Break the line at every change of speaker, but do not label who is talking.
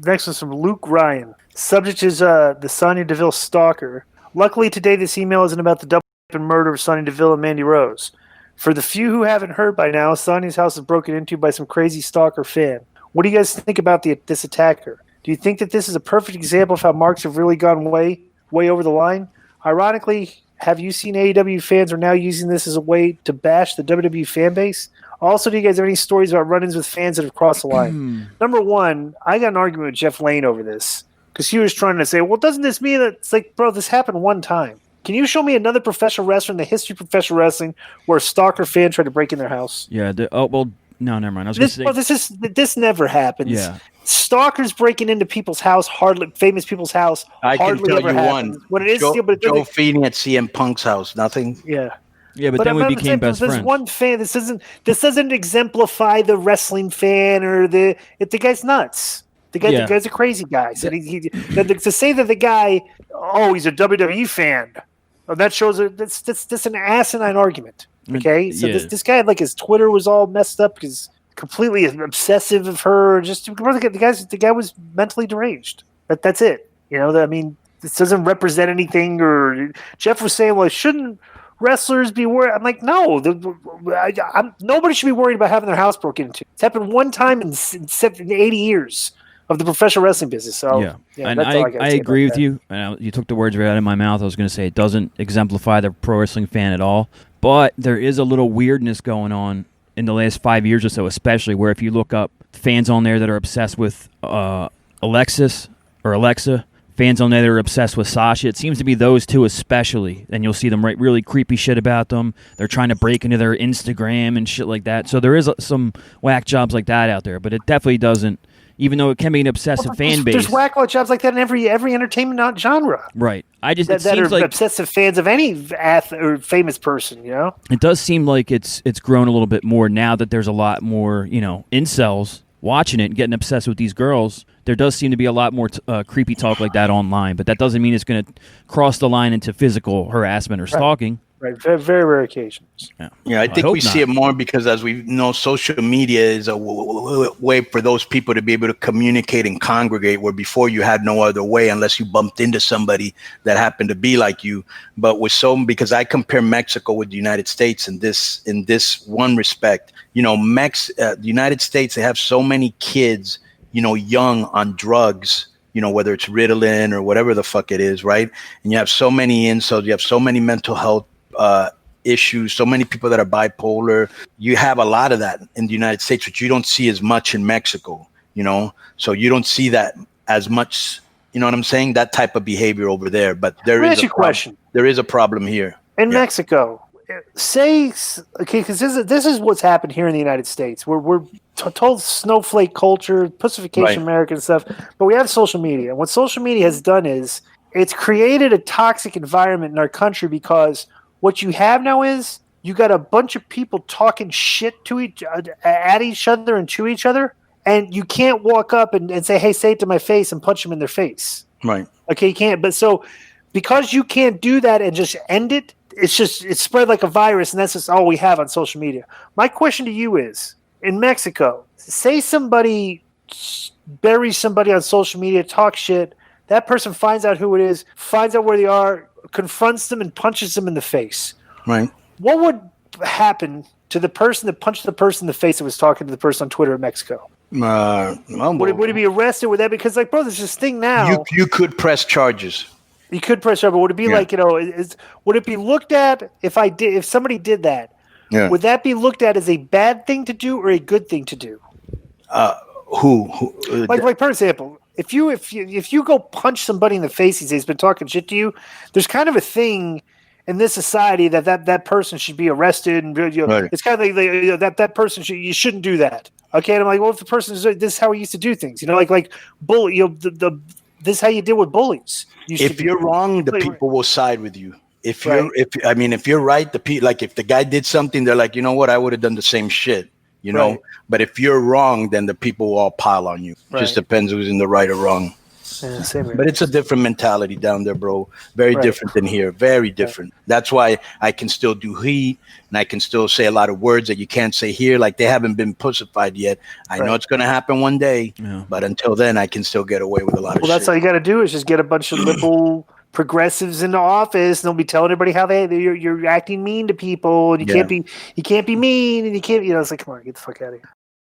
Next one's from Luke Ryan. Subject is the Sonya Deville stalker. Luckily today this email isn't about the double and murder of Sonia Deville and Mandy Rose. For the few who haven't heard by now, Sonia's house is broken into by some crazy stalker fan. What do you guys think about this attacker? Do you think that this is a perfect example of how marks have really gone way over the line? Ironically, have you seen AEW fans are now using this as a way to bash the WWE fan base? Also, do you guys have any stories about run-ins with fans that have crossed the line? Number one, I got an argument with Jeff Lane over this because he was trying to say, well, doesn't this mean that it's like, bro, this happened one time? Can you show me another professional wrestler in the history of professional wrestling where a stalker fan tried to break in their house?
Yeah. No, never mind. I was going to say
this never happens.
Yeah.
Stalkers breaking into people's house, famous people's house.
I can tell you
happens.
one.
When it is
Joe Feeney at CM Punk's house. Nothing.
Yeah.
Yeah, but then we became best friends.
There's one fan. This doesn't exemplify the wrestling fan or the guy's nuts. The guy's a crazy guy. So to say that the guy, he's a WWE fan, that shows that's an asinine argument. Okay, so this guy, like, his Twitter was all messed up because completely obsessive of her. Just the guy was mentally deranged. That's it. I mean, this doesn't represent anything. Or Jeff was saying, well, shouldn't wrestlers be worried? I'm like, no. Nobody should be worried about having their house broken into. It's happened one time in 80 years of the professional wrestling business. So
and I agree with you. And you took the words right out of my mouth. I was going to say it doesn't exemplify the pro wrestling fan at all. But there is a little weirdness going on in the last 5 years or so, especially where if you look up fans on there that are obsessed with Alexa, fans on there that are obsessed with Sasha, it seems to be those two especially. And you'll see them write really creepy shit about them. They're trying to break into their Instagram and shit like that. So there is some whack jobs like that out there, but it definitely doesn't. Even though it can be an obsessive fan base.
There's whack jobs like that in every entertainment genre.
Right.
That are like obsessive fans of any or famous person,
It does seem like it's grown a little bit more now that there's a lot more, incels watching it and getting obsessed with these girls. There does seem to be a lot more creepy talk like that online, but that doesn't mean it's going to cross the line into physical harassment or stalking.
Right, very, very rare occasions.
Yeah, I think we see it more because, as we know, social media is a way for those people to be able to communicate and congregate, where before you had no other way unless you bumped into somebody that happened to be like you. But because I compare Mexico with the United States in this one respect, the United States, they have so many kids, young on drugs, whether it's Ritalin or whatever the fuck it is, right? And you have so many incels, you have so many mental health issues, so many people that are bipolar. You have a lot of that in the United States, which you don't see as much in Mexico, so you don't see that as much, you know what I'm saying? That type of behavior over there. But there is a question. There is a problem here.
In Mexico, because this is what's happened here in the United States. We're told snowflake culture, pussification America and stuff, but we have social media. And what social media has done is it's created a toxic environment in our country, because what you have now is you got a bunch of people talking shit at each other and to each other, and you can't walk up and say, hey, say it to my face, and punch them in their face.
Right.
Okay, you can't. But so because you can't do that and just end it, it's spread like a virus, and that's just all we have on social media. My question to you is, in Mexico, say somebody buries somebody on social media, talk shit, that person finds out who it is, finds out where they are, confronts them, and punches them in the face.
Right.
What would happen to the person that punched the person in the face that was talking to the person on Twitter in Mexico? Would he be arrested with that? Because, like, bro, there's this thing now.
You could press charges.
You could press charges, but would it be like, would it be looked at if somebody did that? Yeah. Would that be looked at as a bad thing to do or a good thing to do?
Who?
Like for example, if you go punch somebody in the face, he's been talking shit to you, there's kind of a thing in this society that person should be arrested, and right. It's kind of like that person you shouldn't do that. Okay, and I'm like, well, if the person is, this is how we used to do things, like bully, this is how you deal with bullies.
If you're wrong, the people will side with you. If you're right, if the guy did something, they're like, you know what, I would have done the same shit. Right. But if you're wrong, then the people will all pile on you. Right. Just depends who's in the right or wrong.
Yeah, same here.
But it's a different mentality down there, bro. Very
Right.
different than here. Very different. That's why I can still do heat and I can still say a lot of words that you can't say here. Like they haven't been pussified yet. I know
Right.
it's going to happen one day,
Yeah.
but until then, I can still get away with a lot of
Well, that's
shit.
all you got to do is just get a bunch of liberal progressives into office, and they'll be telling everybody how you're acting mean to people, and you can't be mean, and you can't, it's like, come on, get the fuck out of here.